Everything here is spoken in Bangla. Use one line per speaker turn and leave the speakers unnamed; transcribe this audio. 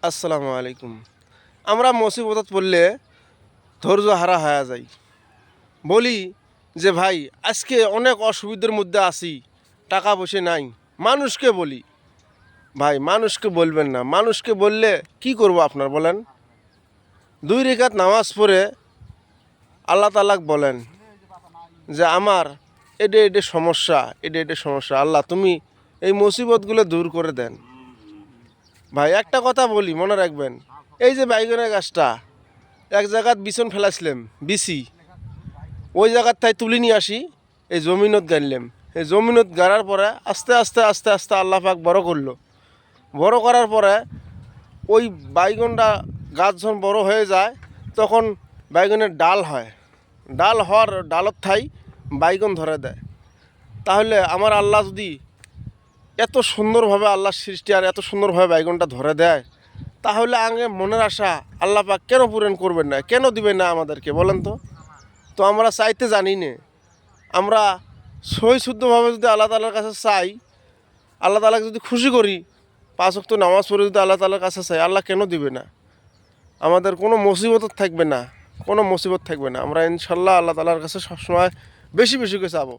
আসসালামু আলাইকুম। আমরা মুসিবতত পড়লে ধৈর্য হারা হয়ে যাই। বলি যে ভাই আজকে অনেক অসুবিধার মধ্যে আছি, টাকা পয়সা নাই। মানুষকে বলি, ভাই মানুষকে বলবেন না। মানুষকে বললে কি করব আপনার বলেন? 2 রাকাত নামাজ পড়ে আল্লাহ তাআলাক বলেন যে আমার এটা সমস্যা, এটা সমস্যা, আল্লাহ তুমি এই মুসিবতগুলো দূর করে দেন। ভাই একটা কথা বলি, মনে রাখবেন, এই যে বাইগনের গাছটা এক জায়গাত বিছন ফেলাছিলাম, বিছি ওই জায়গার তাই তুলি নিয়ে আসি, এই জমিনত গাড়লাম। এই জমিনত গাড়ার পরে আস্তে আস্তে আস্তে আস্তে আল্লাহ পাক বড় করলো। বড় করার পরে ওই বাইগনটা গাছ যখন বড় হয়ে যায় তখন বাইগনের ডাল হয়। ডাল হওয়ার ডালত ঠাই বাইগন ধরে দেয়। তাহলে আমার আল্লাহ যদি এত সুন্দরভাবে আল্লাহর সৃষ্টি আর এত সুন্দরভাবে বাইগনটা ধরে দেয়, তাহলে আগে মনের আশা আল্লাহ পাক কেন পূরণ করবেন না, কেন দিবেন না আমাদেরকে বলেন তো? তো আমরা চাইতে জানি না। আমরা সই শুদ্ধভাবে যদি আল্লাহ তাআলার কাছে চাই, আল্লাহ তাআলাকে যদি খুশি করি, 5 ওয়াক্ত নামাজ পড়ে যদি আল্লাহ তাআলার কাছে চাই, আল্লাহ কেন দিবে না? আমাদের কোনো মুসিবত থাকবে না, কোনো মুসিবত থাকবে না। আমরা ইনশাল্লাহ আল্লাহ তাআলার কাছে সবসময় বেশি বেশি করে চাবো।